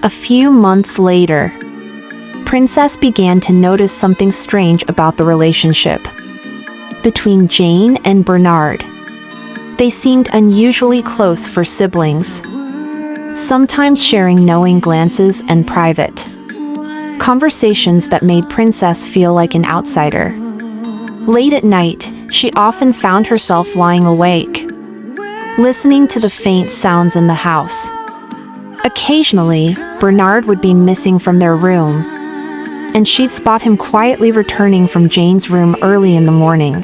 A few months later, Princess began to notice something strange about the relationship between Jane and Bernard. They seemed unusually close for siblings, sometimes sharing knowing glances and private conversations that made Princess feel like an outsider. Late at night, she often found herself lying awake, listening to the faint sounds in the house. Occasionally, Bernard would be missing from their room, and she'd spot him quietly returning from Jane's room early in the morning.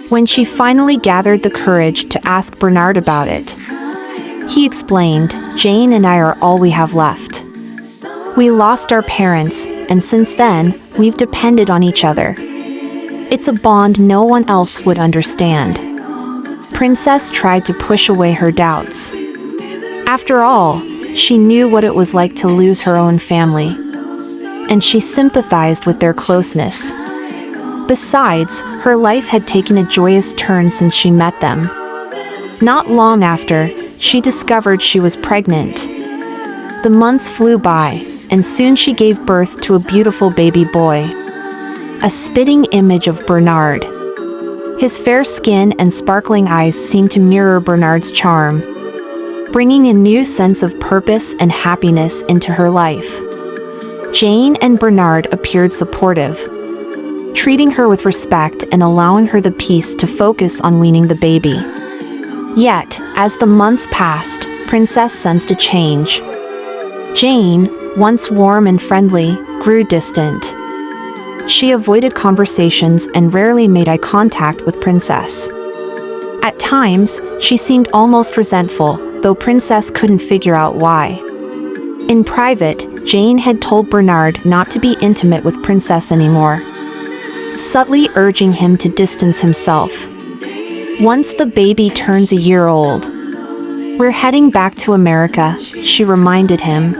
When she finally gathered the courage to ask Bernard about it, he explained, "Jane and I are all we have left. We lost our parents, and since then, we've depended on each other. It's a bond no one else would understand." Princess tried to push away her doubts. After all, she knew what it was like to lose her own family, and she sympathized with their closeness. Besides, her life had taken a joyous turn since she met them. Not long after, she discovered she was pregnant. The months flew by, and soon she gave birth to a beautiful baby boy, a spitting image of Bernard. His fair skin and sparkling eyes seemed to mirror Bernard's charm, bringing a new sense of purpose and happiness into her life. Jane and Bernard appeared supportive, treating her with respect and allowing her the peace to focus on weaning the baby. Yet, as the months passed, Princess sensed a change. Jane, once warm and friendly, grew distant. She avoided conversations and rarely made eye contact with Princess. At times, she seemed almost resentful, though Princess couldn't figure out why. In private, Jane had told Bernard not to be intimate with Princess anymore, subtly urging him to distance himself. Once the baby turns a year old, "We're heading back to America," she reminded him.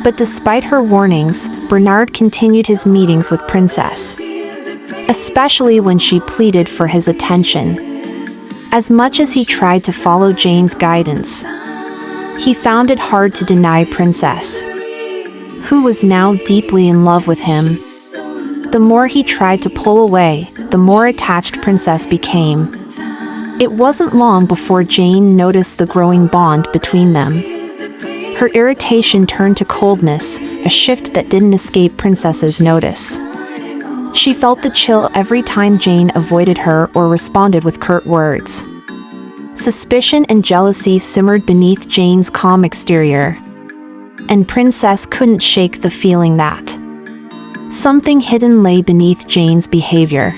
But despite her warnings, Bernard continued his meetings with Princess, especially when she pleaded for his attention. As much as he tried to follow Jane's guidance, he found it hard to deny Princess, who was now deeply in love with him. The more he tried to pull away, the more attached Princess became. It wasn't long before Jane noticed the growing bond between them. Her irritation turned to coldness, a shift that didn't escape Princess's notice. She felt the chill every time Jane avoided her or responded with curt words. Suspicion and jealousy simmered beneath Jane's calm exterior, and Princess couldn't shake the feeling that something hidden lay beneath Jane's behavior.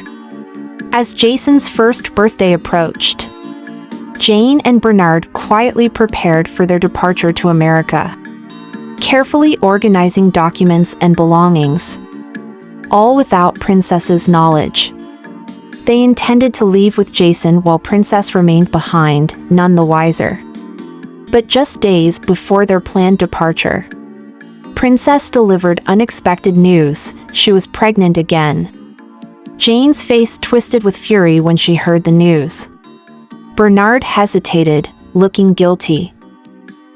As Jason's first birthday approached, Jane and Bernard quietly prepared for their departure to America, carefully organizing documents and belongings, all without Princess's knowledge. They intended to leave with Jason while Princess remained behind, none the wiser. But just days before their planned departure, Princess delivered unexpected news: she was pregnant again. Jane's face twisted with fury when she heard the news. Bernard hesitated, looking guilty.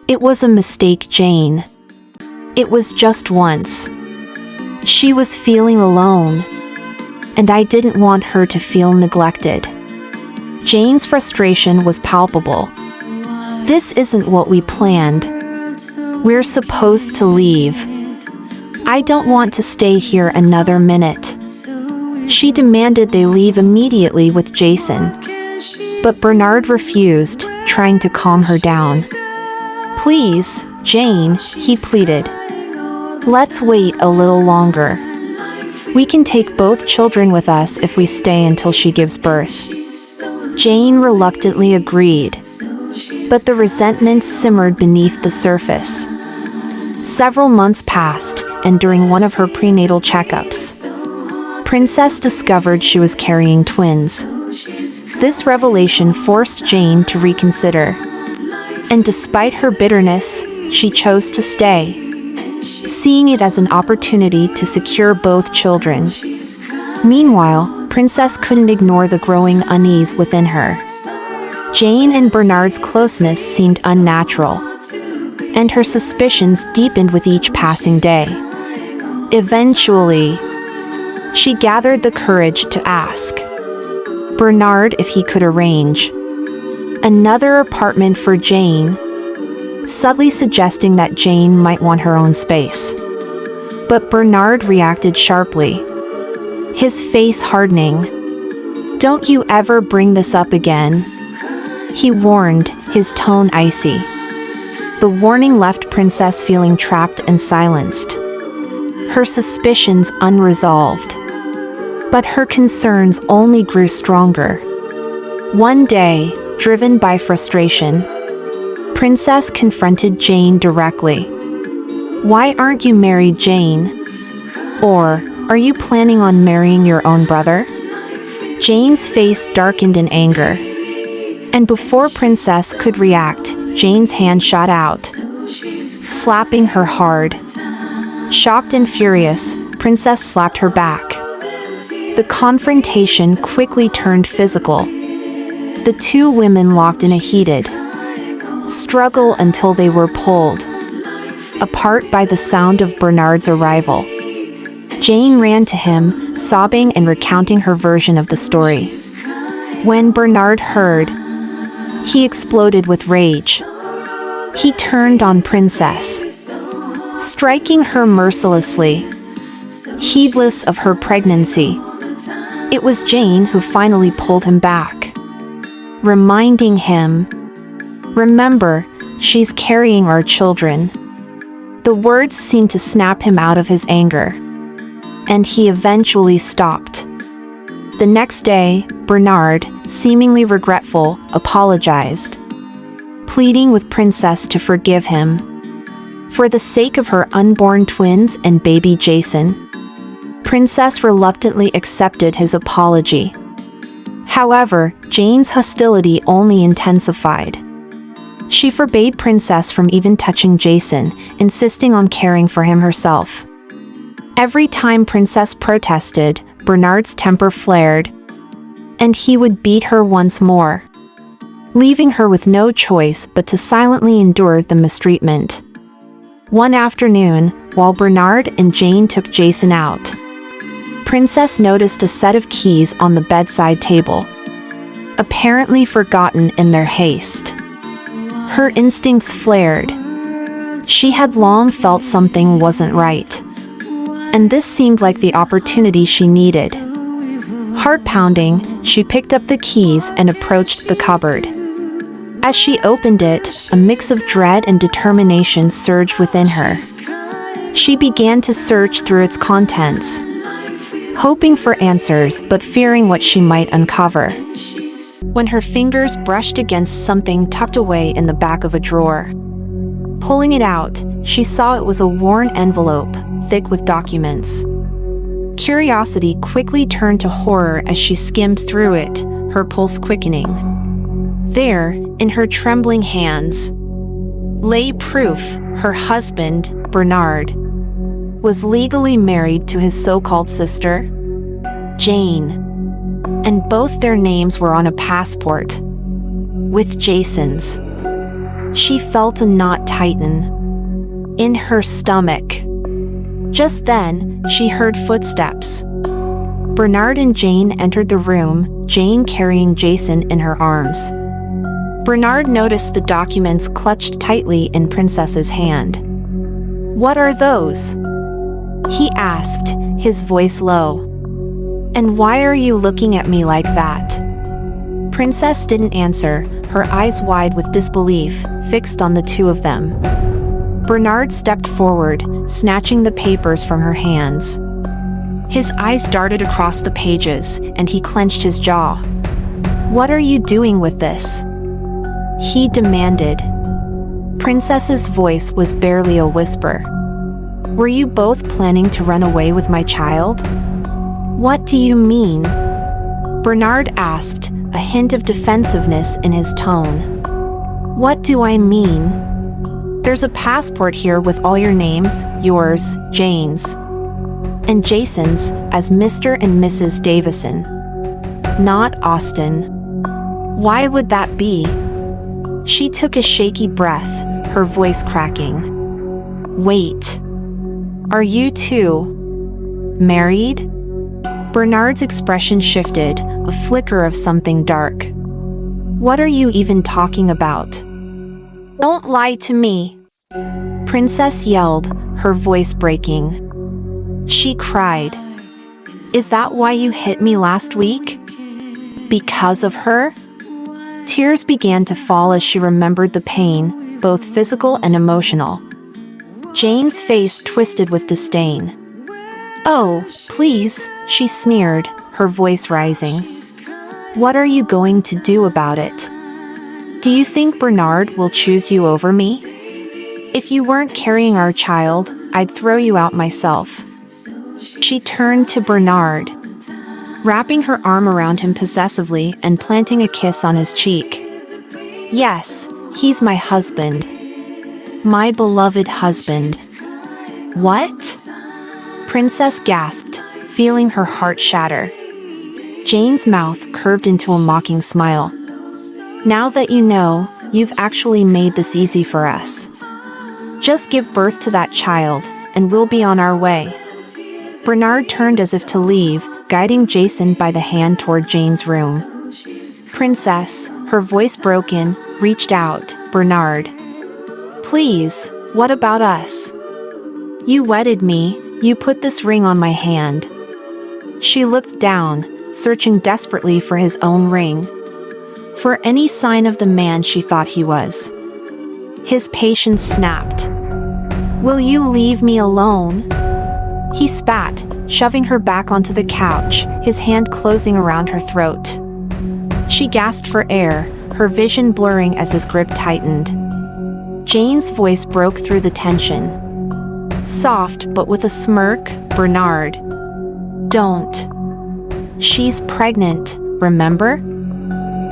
"It was a mistake, Jane. It was just once. She was feeling alone, and I didn't want her to feel neglected." Jane's frustration was palpable. "This isn't what we planned. We're supposed to leave. I don't want to stay here another minute." She demanded they leave immediately with Jason, but Bernard refused, trying to calm her down. "Please, Jane," he pleaded. "Let's wait a little longer. We can take both children with us if we stay until she gives birth." Jane reluctantly agreed, but the resentment simmered beneath the surface. Several months passed, and during one of her prenatal checkups, Princess discovered she was carrying twins. This revelation forced Jane to reconsider, and despite her bitterness, she chose to stay, seeing it as an opportunity to secure both children. Meanwhile, Princess couldn't ignore the growing unease within her. Jane and Bernard's closeness seemed unnatural. and her suspicions deepened with each passing day. Eventually, she gathered the courage to ask Bernard if he could arrange another apartment for Jane, subtly suggesting that Jane might want her own space. But Bernard reacted sharply, his face hardening. "Don't you ever bring this up again," he warned, his tone icy. The warning left Princess feeling trapped and silenced, her suspicions unresolved. But her concerns only grew stronger. One day, driven by frustration, Princess confronted Jane directly. "Why aren't you married, Jane? Or, are you planning on marrying your own brother?" Jane's face darkened in anger. And before Princess could react, Jane's hand shot out, slapping her hard. Shocked and furious, Princess slapped her back. The confrontation quickly turned physical. The two women locked in a heated struggle until they were pulled apart by the sound of Bernard's arrival. Jane ran to him, sobbing and recounting her version of the story. When Bernard heard, he exploded with rage. He turned on Princess, striking her mercilessly, heedless of her pregnancy. It was Jane who finally pulled him back, reminding him, "Remember, she's carrying our children." The words seemed to snap him out of his anger, and he eventually stopped. The next day, Bernard, seemingly regretful, apologized, pleading with Princess to forgive him. For the sake of her unborn twins and baby Jason, Princess reluctantly accepted his apology. However, Jane's hostility only intensified. She forbade Princess from even touching Jason, insisting on caring for him herself. Every time Princess protested, Bernard's temper flared, and he would beat her once more, leaving her with no choice but to silently endure the mistreatment. One afternoon, while Bernard and Jane took Jason out, Princess noticed a set of keys on the bedside table, apparently forgotten in their haste. Her instincts flared. She had long felt something wasn't right, and this seemed like the opportunity she needed. Heart pounding, she picked up the keys and approached the cupboard. As she opened it, a mix of dread and determination surged within her. She began to search through its contents, hoping for answers but fearing what she might uncover. When her fingers brushed against something tucked away in the back of a drawer, pulling it out, she saw it was a worn envelope, thick with documents. Curiosity quickly turned to horror as she skimmed through it, her pulse quickening. There, in her trembling hands, lay proof her husband, Bernard, was legally married to his so-called sister, Jane, and both their names were on a passport, with Jason's. She felt a knot tighten in her stomach. Just then, she heard footsteps. Bernard and Jane entered the room, Jane carrying Jason in her arms. Bernard noticed the documents clutched tightly in Princess's hand. "What are those?" he asked, his voice low. "And why are you looking at me like that?" Princess didn't answer, her eyes wide with disbelief, fixed on the two of them. Bernard stepped forward, snatching the papers from her hands. His eyes darted across the pages, and he clenched his jaw. "What are you doing with this?" he demanded. Princess's voice was barely a whisper. "Were you both planning to run away with my child?" "What do you mean?" Bernard asked, a hint of defensiveness in his tone. "What do I mean? There's a passport here with all your names, yours, Jane's, and Jason's, as Mr. and Mrs. Davison, not Austen. Why would that be?" She took a shaky breath, her voice cracking. Wait. Are you two married? Bernard's expression shifted, a flicker of something dark. What are you even talking about? Don't lie to me, Princess yelled, her voice breaking. She cried. Is that why you hit me last week? Because of her? Tears began to fall as she remembered the pain, both physical and emotional. Jane's face twisted with disdain. Oh, please, she sneered, her voice rising. What are you going to do about it? Do you think Bernard will choose you over me? If you weren't carrying our child, I'd throw you out myself. She turned to Bernard, wrapping her arm around him possessively and planting a kiss on his cheek. Yes, he's my husband. My beloved husband. What? Princess gasped, feeling her heart shatter. Jane's mouth curved into a mocking smile. Now that you know, you've actually made this easy for us. Just give birth to that child, and we'll be on our way. Bernard turned as if to leave, guiding Jason by the hand toward Jane's room. Princess, her voice broken, reached out. Bernard. Please, what about us? You wedded me, you put this ring on my hand. She looked down, searching desperately for his own ring. For any sign of the man she thought he was. His patience snapped. Will you leave me alone? He spat, shoving her back onto the couch, his hand closing around her throat. She gasped for air, her vision blurring as his grip tightened. Jane's voice broke through the tension. Soft but with a smirk, Bernard. Don't. She's pregnant, remember?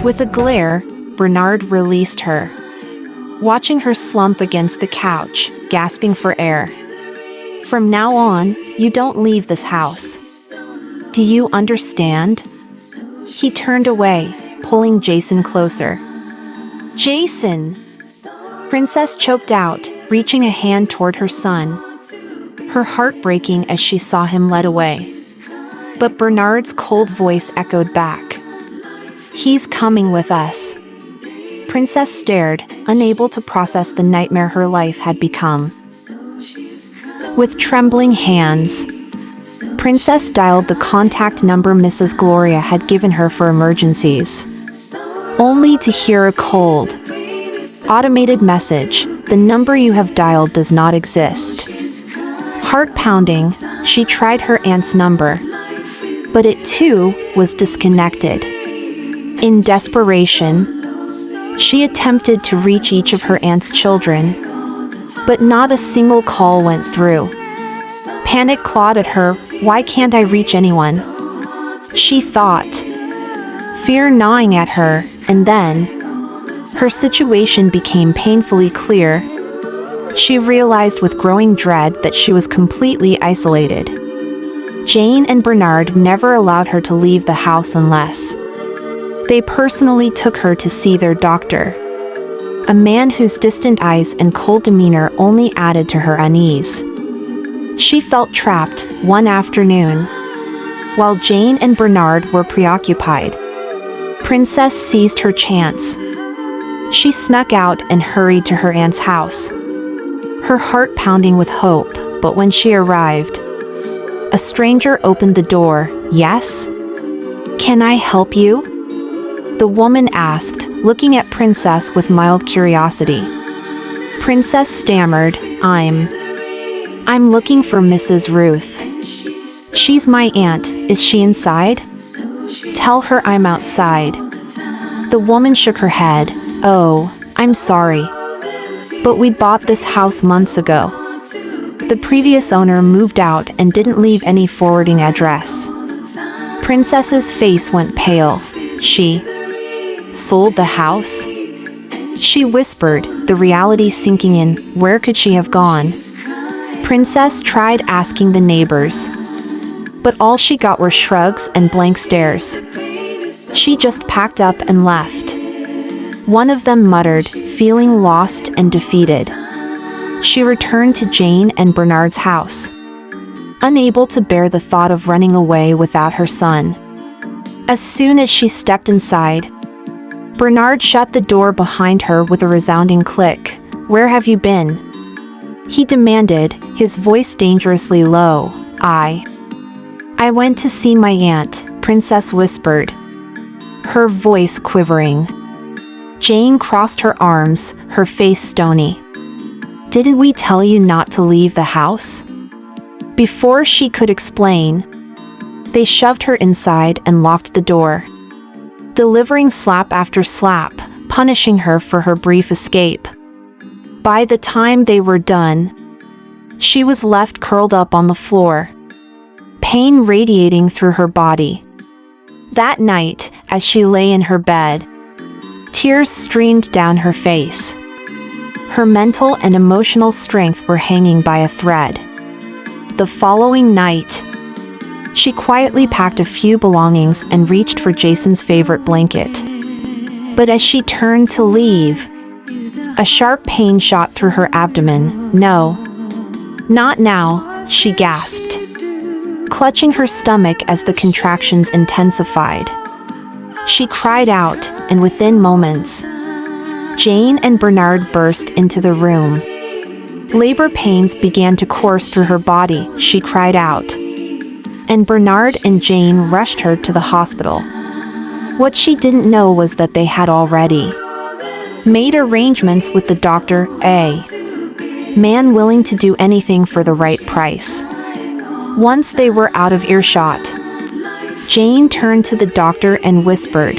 With a glare, Bernard released her. Watching her slump against the couch, gasping for air. From now on, you don't leave this house. Do you understand? He turned away, pulling Jason closer. Jason! Princess choked out, reaching a hand toward her son. Her heart breaking as she saw him led away. But Bernard's cold voice echoed back. He's coming with us. Princess stared, unable to process the nightmare her life had become. With trembling hands, Princess dialed the contact number Mrs. Gloria had given her for emergencies. Only to hear a cold, automated message, the number you have dialed does not exist. Heart pounding, she tried her aunt's number. But it too was disconnected. In desperation, she attempted to reach each of her aunt's children, but not a single call went through. Panic clawed at her. Why can't I reach anyone? She thought. Fear gnawing at her, and then her situation became painfully clear. She realized with growing dread that she was completely isolated. Jane and Bernard never allowed her to leave the house unless they personally took her to see their doctor. A man whose distant eyes and cold demeanor only added to her unease. She felt trapped one afternoon. While Jane and Bernard were preoccupied, Princess seized her chance. She snuck out and hurried to her aunt's house. Her heart pounding with hope, but when she arrived, a stranger opened the door. Yes? Can I help you? The woman asked, looking at Princess with mild curiosity. Princess stammered, I'm looking for Mrs. Ruth. She's my aunt. Is she inside? Tell her I'm outside. The woman shook her head. Oh, I'm sorry. But we bought this house months ago. The previous owner moved out and didn't leave any forwarding address. Princess's face went pale. She sold the house? She whispered, the reality sinking in. Where could she have gone? Princess tried asking the neighbors, but all she got were shrugs and blank stares. She just packed up and left. One of them muttered, feeling lost and defeated. She returned to Jane and Bernard's house, unable to bear the thought of running away without her son. As soon as she stepped inside, Bernard shut the door behind her with a resounding click. "Where have you been?" he demanded, his voice dangerously low. I went to see my aunt," Princess whispered, her voice quivering. Jane crossed her arms, her face stony. "Didn't we tell you not to leave the house?" Before she could explain, they shoved her inside and locked the door, delivering slap after slap, punishing her for her brief escape. By the time they were done, she was left curled up on the floor, pain radiating through her body. That night, as she lay in her bed, tears streamed down her face. Her mental and emotional strength were hanging by a thread. The following night, she quietly packed a few belongings and reached for Jason's favorite blanket. But as she turned to leave, a sharp pain shot through her abdomen. "No, not now," she gasped, clutching her stomach as the contractions intensified. She cried out, and within moments, Jane and Bernard burst into the room. Labor pains began to course through her body, she cried out, and Bernard and Jane rushed her to the hospital. What she didn't know was that they had already made arrangements with the doctor, a man willing to do anything for the right price. Once they were out of earshot, Jane turned to the doctor and whispered,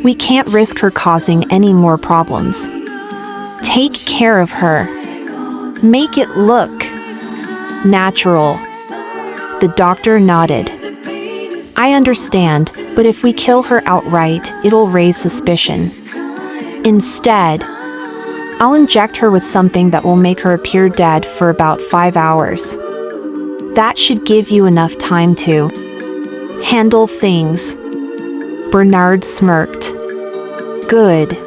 "We can't risk her causing any more problems. Take care of her. Make it look natural." The doctor nodded. "I understand, but if we kill her outright, it'll raise suspicion. Instead, I'll inject her with something that will make her appear dead for about 5 hours. That should give you enough time to handle things." Bernard smirked. "Good.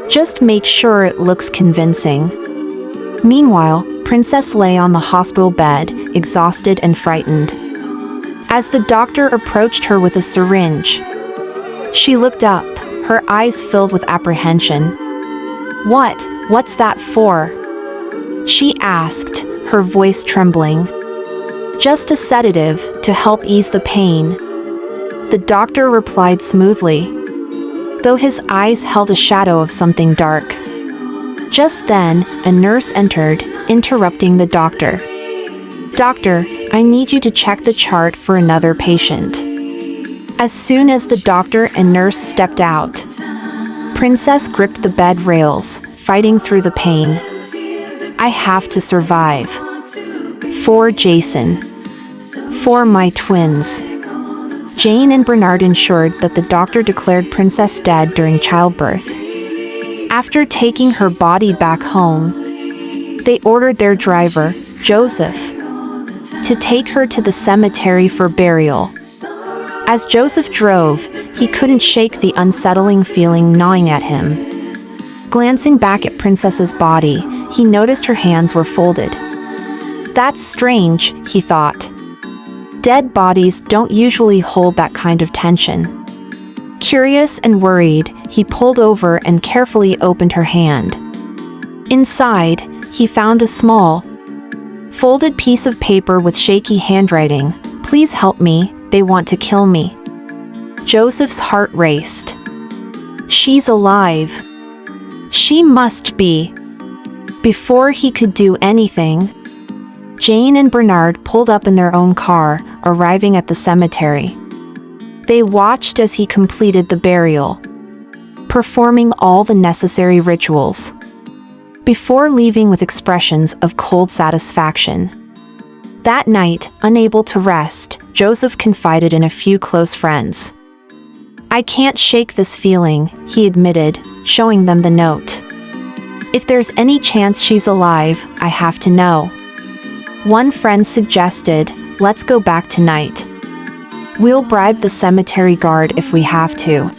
Just make sure it looks convincing." Meanwhile, Princess lay on the hospital bed, exhausted and frightened. As the doctor approached her with a syringe, she looked up, her eyes filled with apprehension. What's that for?" she asked, her voice trembling. "Just a sedative, to help ease the pain," the doctor replied smoothly, though his eyes held a shadow of something dark. Just then, a nurse entered, interrupting the doctor. "Doctor, I need you to check the chart for another patient." As soon as the doctor and nurse stepped out, Princess gripped the bed rails, fighting through the pain. "I have to survive. For Jason. For my twins." Jane and Bernard ensured that the doctor declared Princess dead during childbirth. After taking her body back home, they ordered their driver, Joseph, to take her to the cemetery for burial. As Joseph drove, he couldn't shake the unsettling feeling gnawing at him. Glancing back at Princess's body, he noticed her hands were folded. "That's strange," he thought. "Dead bodies don't usually hold that kind of tension." Curious and worried, he pulled over and carefully opened her hand. Inside, he found a small, folded piece of paper with shaky handwriting. "Please help me, they want to kill me." Joseph's heart raced. "She's alive. She must be." Before he could do anything, Jane and Bernard pulled up in their own car, arriving at the cemetery. They watched as he completed the burial, performing all the necessary rituals, before leaving with expressions of cold satisfaction. That night, unable to rest, Joseph confided in a few close friends. "I can't shake this feeling," he admitted, showing them the note. "If there's any chance she's alive, I have to know." One friend suggested, "Let's go back tonight. We'll bribe the cemetery guard if we have to."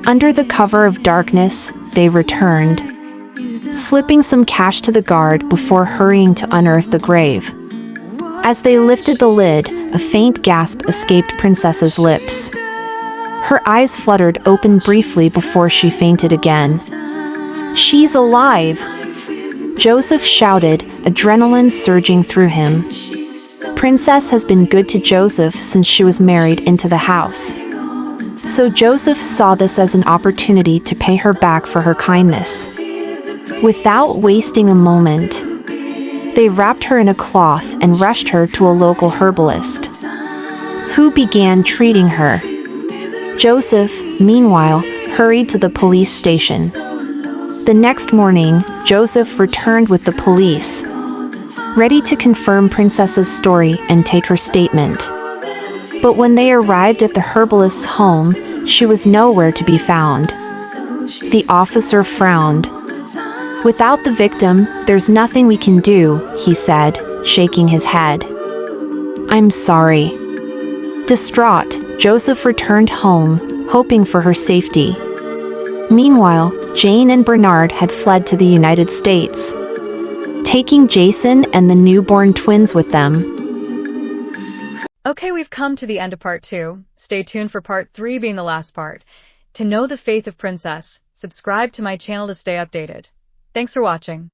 Under the cover of darkness, they returned, slipping some cash to the guard before hurrying to unearth the grave. As they lifted the lid, a faint gasp escaped Princess's lips. Her eyes fluttered open briefly before she fainted again. "She's alive!" Joseph shouted, adrenaline surging through him. Princess has been good to Joseph since she was married into the house. So Joseph saw this as an opportunity to pay her back for her kindness. Without wasting a moment, they wrapped her in a cloth and rushed her to a local herbalist, who began treating her. Joseph, meanwhile, hurried to the police station. The next morning, Joseph returned with the police, ready to confirm Princess's story and take her statement. But when they arrived at the herbalist's home, she was nowhere to be found. The officer frowned. "Without the victim, there's nothing we can do," he said, shaking his head. "I'm sorry." Distraught, Joseph returned home, hoping for her safety. Meanwhile, Jane and Bernard had fled to the United States, taking Jason and the newborn twins with them. Okay, we've come to the end of part 2. Stay tuned for part 3 being the last part. To know the faith of Princess, subscribe to my channel to stay updated. Thanks for watching.